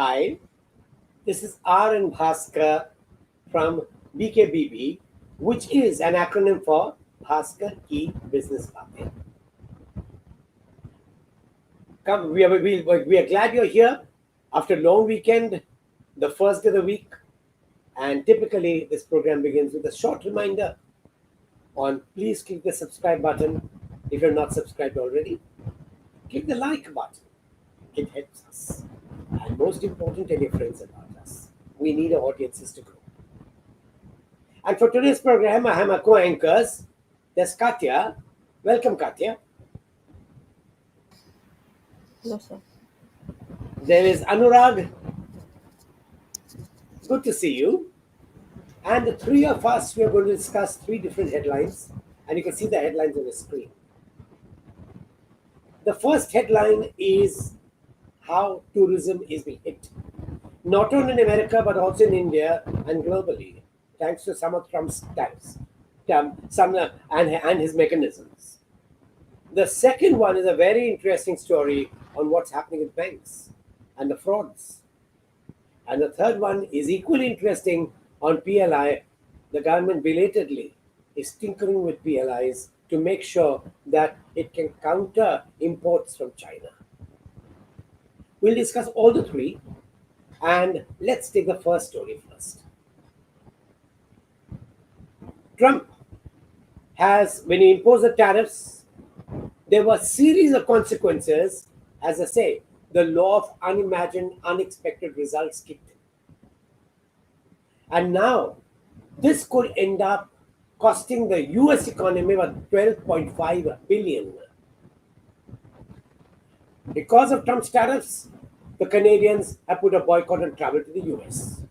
Hi, this is R and Bhaskar from BKBB, which is an acronym for Bhaskar Key Business Pathway. Come, we are glad you're here after a long weekend, the first day of the week, and typically this program begins with a short reminder on please click the subscribe button if you're not subscribed already. Click the like button. It helps us. And most important, tell your friends about us. We need our audiences to grow. And for today's program, I have my co-anchors. There's Katya. Welcome, Katya. Hello, sir. There is Anurag. Good to see you. And the three of us, we are going to discuss three different headlines. And you can see the headlines on the screen. The first headline is how tourism is being hit. Not only in America, but also in India and globally, thanks to some of Trump's tariffs and his mechanisms. The second one is a very interesting story on what's happening with banks and the frauds. And the third one is equally interesting on PLI. The government belatedly is tinkering with PLIs to make sure that it can counter imports from China. We'll discuss all the three, and let's take the first story first. Trump has, when he imposed the tariffs, there were a series of consequences. As I say, the law of unimagined, unexpected results kicked in. And now, this could end up costing the US economy about 12.5 billion. Because of Trump's tariffs, the Canadians have put a boycott on travel to the US.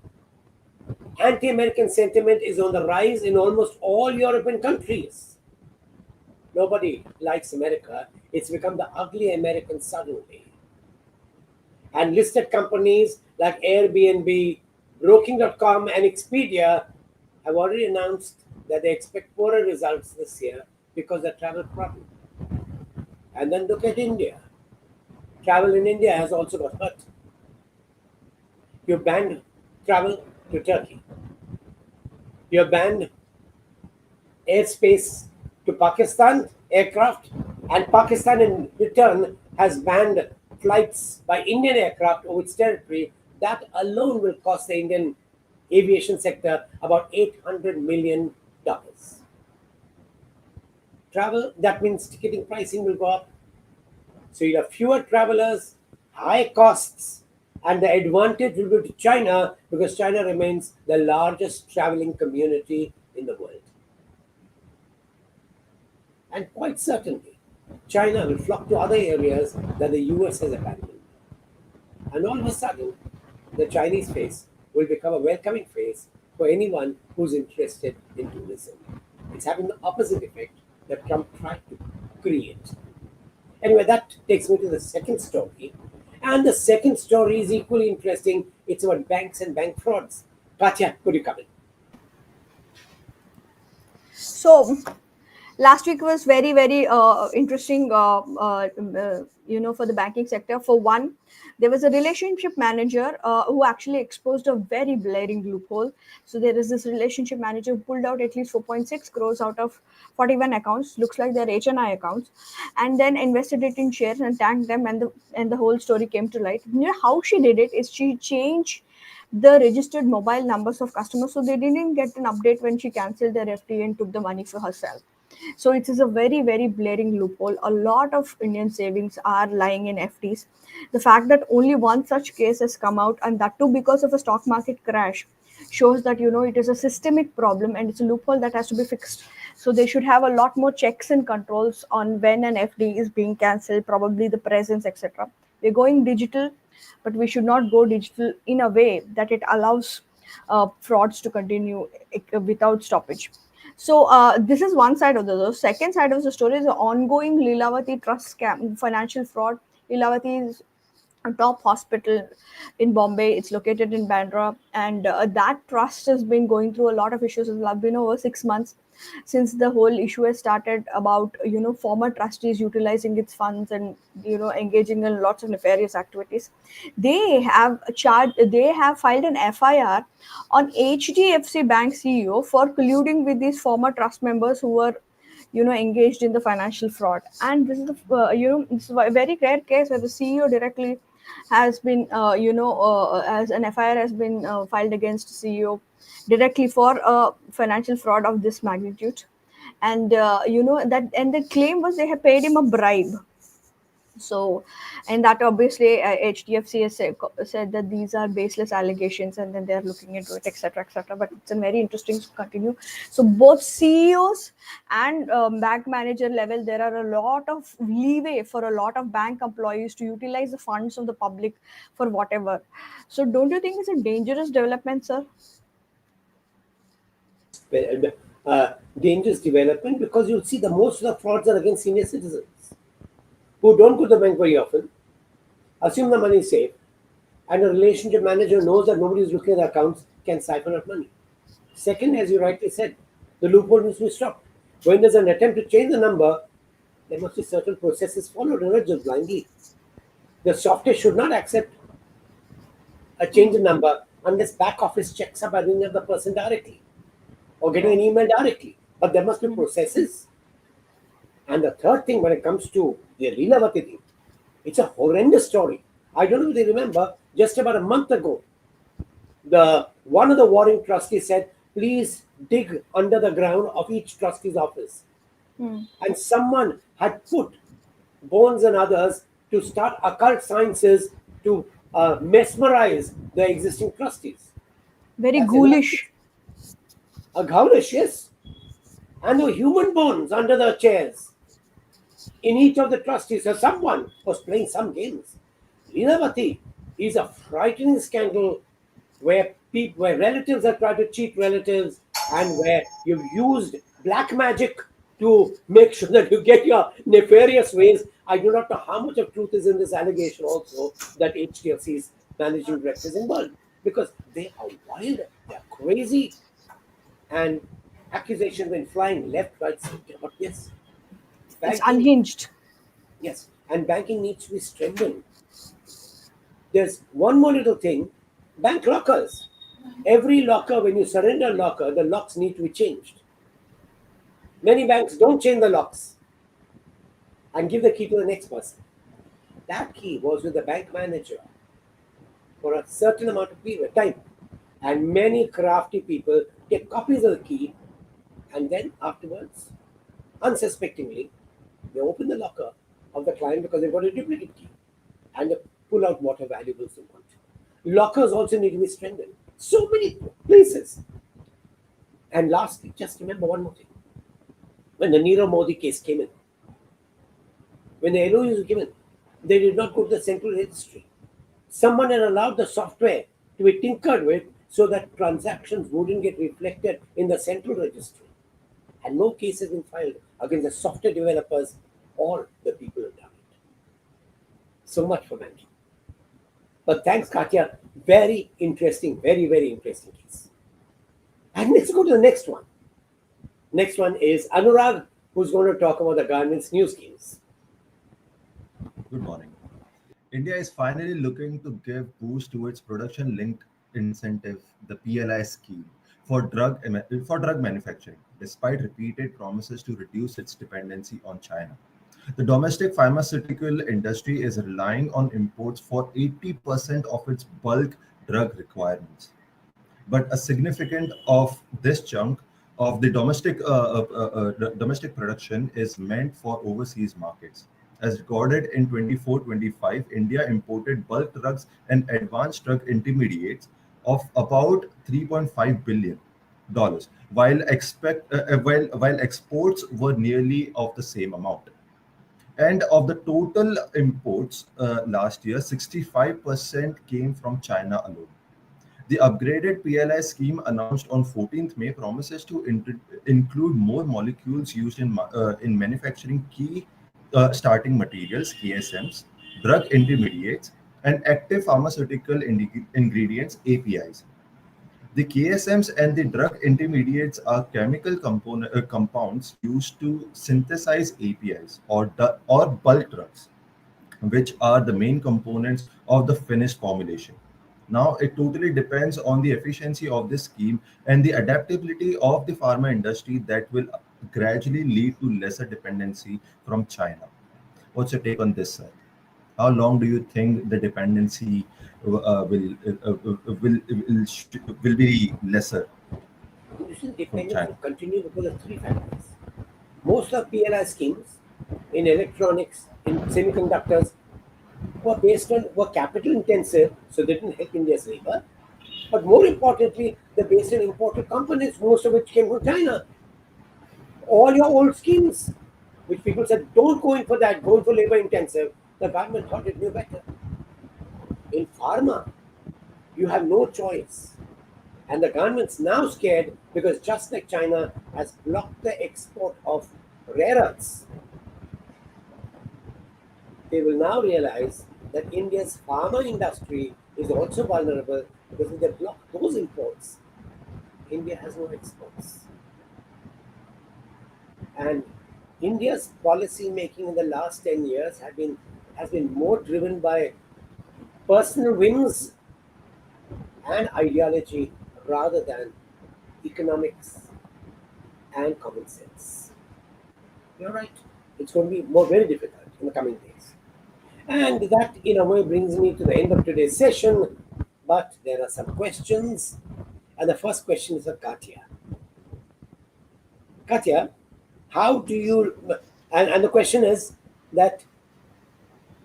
Anti-American sentiment is on the rise in almost all European countries. Nobody likes America. It's become the ugly American suddenly. And listed companies like Airbnb, Booking.com, and Expedia have already announced that they expect poorer results this year because of the travel problem. And then look at India. Travel in India has also got hurt. You banned travel to Turkey. You banned airspace to Pakistan aircraft, and Pakistan in return has banned flights by Indian aircraft over its territory. That alone will cost the Indian aviation sector about $800 million. Travel, that means ticketing pricing will go up. So you have fewer travelers, high costs, and the advantage will be to China because China remains the largest traveling community in the world. And quite certainly, China will flock to other areas that the US has abandoned. And all of a sudden, the Chinese face will become a welcoming face for anyone who's interested in tourism. It's having the opposite effect that Trump tried to create. Anyway, that takes me to the second story. And the second story is equally interesting. It's about banks and bank frauds. Katya, could you come in? So, last week was very interesting. For the banking sector. For one, there was a relationship manager who actually exposed a very blaring loophole. So there is this relationship manager who pulled out at least 4.6 crores out of 41 accounts. Looks like they're HNI accounts, and then invested it in shares and tanked them. And the whole story came to light. You know how she did it is she changed the registered mobile numbers of customers, so they didn't get an update when she cancelled their FD and took the money for herself. So it is a very blaring loophole. A lot of Indian savings are lying in FDs. The fact that only one such case has come out, and that too because of a stock market crash, shows that it is a systemic problem and it's a loophole that has to be fixed. So they should have a lot more checks and controls on when an FD is being cancelled, probably the presence, etc. We're going digital, but we should not go digital in a way that it allows frauds to continue without stoppage. So this is one side of the second side of the story is the ongoing Lilavati trust scam, financial fraud. Lilavati is a top hospital in Bombay. It's located in Bandra, and that trust has been going through a lot of issues. It's been over 6 months. since the whole issue has started about former trustees utilizing its funds and engaging in lots of nefarious activities. They have filed an FIR on HDFC Bank CEO for colluding with these former trust members who were engaged in the financial fraud. And this is the this is a very rare case where the CEO directly has been as an FIR has been filed against CEO directly for financial fraud of this magnitude. And and the claim was they had paid him a bribe. So, and that obviously HDFC has said that these are baseless allegations, and then they are looking into it, etc., etc. But it's a very interesting to continue. So, both CEOs and bank manager level, there are a lot of leeway for a lot of bank employees to utilize the funds of the public for whatever. So, don't you think it's a dangerous development, sir? Dangerous development, because you'll see the most of the frauds are against senior citizens who don't go to the bank very often, assume the money is safe, and a relationship manager knows that nobody is looking at the accounts, can siphon out money. Second, as you rightly said, the loophole needs to be stopped. When there's an attempt to change the number, there must be certain processes followed, and not just blindly. The software should not accept a change in number unless back office checks up by ringing up the person directly or getting an email directly. But there must be processes. And the third thing, when it comes to the Lilavati thing, it's a horrendous story. I don't know if they remember, just about a month ago, the one of the warring trustees said, please dig under the ground of each trustee's office. And someone had put Bones and others to start occult sciences to mesmerize the existing trustees. Very That's ghoulish. a ghoulish, yes. And there were human bones under the chairs in each of the trustees. So someone was playing some games. Lilavati is a frightening scandal where where relatives have tried to cheat relatives, and where you've used black magic to make sure that you get your nefarious ways. I do not know how much of truth is in this allegation also that HDFC's managing director is involved, because they are wild, they are crazy, and accusations been flying left, right, center. But yes, It's banking, unhinged. yes, and banking needs to be strengthened. There's one more little thing: bank lockers. Every locker, when you surrender a locker, the locks need to be changed. Many banks don't change the locks and give the key to the next person. That key was with the bank manager for a certain amount of period time. And many crafty people get copies of the key, and then afterwards, unsuspectingly, they open the locker of the client because they've got a duplicate key, and they pull out whatever valuables they want. Lockers also need to be strengthened. So many places. And lastly, just remember one more thing. When the Nirav Modi case came in, when the LOUs were given, they did not go to the central registry. Someone had allowed the software to be tinkered with so that transactions wouldn't get reflected in the central registry. And no case has been filed against the software developers or the people who have done it. So much for banking. But thanks, Katya. Very interesting, very, very interesting case. And let's go to the next one. Next one is Anurag, who's going to talk about the government's new schemes. Good morning. India is finally looking to give boost to its production-linked incentive, the PLI scheme, for drug manufacturing, despite repeated promises to reduce its dependency on China. The domestic pharmaceutical industry is relying on imports for 80% of its bulk drug requirements. But a significant of this chunk of the domestic production is meant for overseas markets. As recorded in 24-25, India imported bulk drugs and advanced drug intermediates of about $3.5 billion, while exports were nearly of the same amount. And of the total imports last year, 65% came from China alone. The upgraded PLI scheme announced on 14th May promises to include more molecules used in manufacturing key starting materials (KSMs), drug intermediates, and active pharmaceutical ingredients (APIs). The KSMs and the drug intermediates are chemical compounds used to synthesize APIs or bulk drugs, which are the main components of the finished formulation. Now, it totally depends on the efficiency of this scheme and the adaptability of the pharma industry that will gradually lead to lesser dependency from China. What's your take on this, sir? How long do you think the dependency will be lesser This from dependence China? will continue because of three factors. Most of PLI schemes in electronics, in semiconductors, were capital intensive, so they didn't help India's labor. But more importantly, they're based on imported components, most of which came from China. All your old schemes, which people said, don't go in for that, go in for labor intensive, the government thought it knew better. In pharma, you have no choice. And the government's now scared because just like China has blocked the export of rare earths, they will now realize that India's pharma industry is also vulnerable because if they block those imports, India has no exports. And India's policy making in the last 10 years has been more driven by personal whims and ideology rather than economics and common sense. You're right. It's going to be very difficult in the coming days. And that, in a way, brings me to the end of today's session. But there are some questions. And the first question is for Katya. Katya, how do you. And the question is that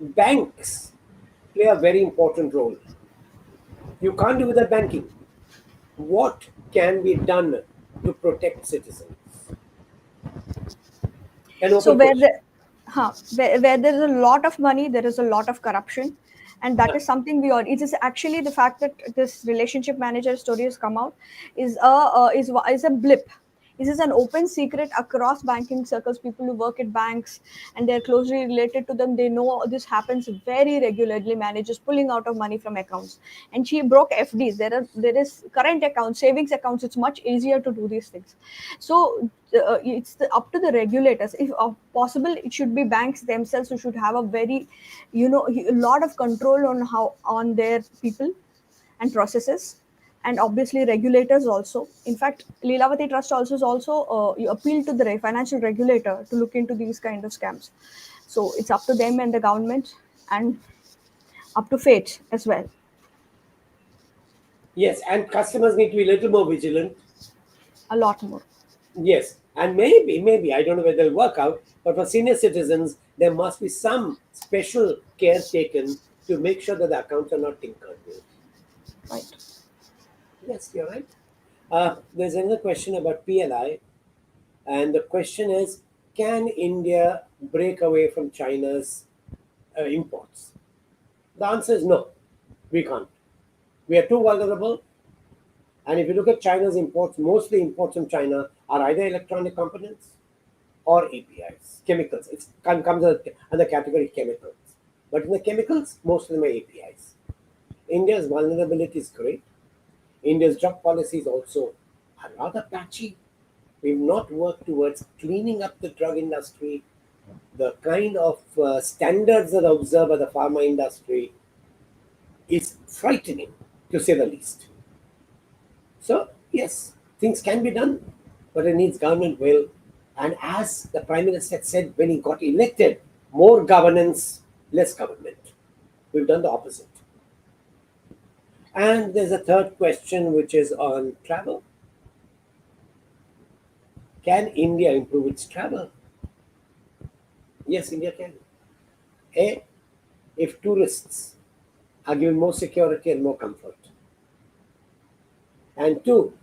banks play a very important role. You can't do without banking. What can be done to protect citizens? An So open question. where there is a lot of money, there is a lot of corruption, and that is something we all. It is actually the fact that this relationship manager story has come out is a blip. This is an open secret across banking circles. People who work at banks and they're closely related to them, they know this happens very regularly. Managers pulling out of money from accounts, and she broke FDs. There is current accounts, savings accounts. It's much easier to do these things. So it's up to the regulators. If possible, it should be banks themselves who should have a very, a lot of control on their people and processes, and obviously regulators also. In fact, Lilavati Trust also is also you appeal to the financial regulator to look into these kind of scams. So it's up to them and the government, and up to fate as well. Yes, and customers need to be a little more vigilant. A lot more. Yes, and maybe, I don't know whether it'll work out, but for senior citizens, there must be some special care taken to make sure that the accounts are not tinkered with. Right. Yes, you're right. There's another question about PLI, and the question is, can India break away from China's imports? The answer is no, we can't. We are too vulnerable. And if you look at China's imports, mostly imports from China are either electronic components or APIs, chemicals. It comes under category chemicals. But in the chemicals, most of them are APIs. India's vulnerability is great. India's drug policies also are rather patchy. We've not worked towards cleaning up the drug industry. The kind of standards that are observed by the pharma industry is frightening, to say the least. So, yes, things can be done, but it needs government will. And as the Prime Minister said when he got elected, more governance, less government. We've done the opposite. And there's a third question which is on travel. Can India improve its travel? Yes, India can. A, if tourists are given more security and more comfort. And two,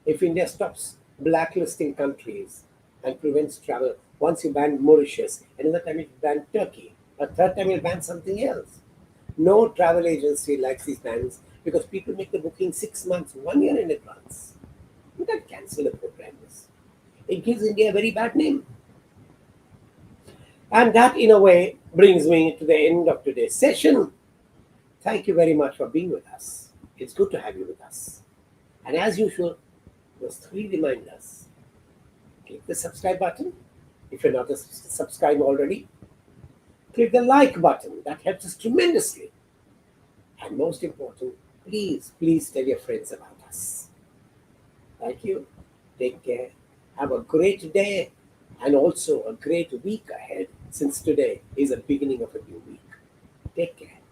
if India stops blacklisting countries and prevents travel, once you ban Mauritius, another time you ban Turkey, a third time you'll ban something else. No travel agency likes these bans because people make the booking 6 months, 1 year in advance. You can't cancel a program. It gives India a very bad name. And that, in a way, brings me to the end of today's session. Thank you very much for being with us. It's good to have you with us. And as usual, those three reminders. Click the subscribe button if you're not subscribed already. Click the like button, that helps us tremendously. And most important, please tell your friends about us. Thank you. Take care. Have a great day and also a great week ahead, since today is the beginning of a new week. Take care.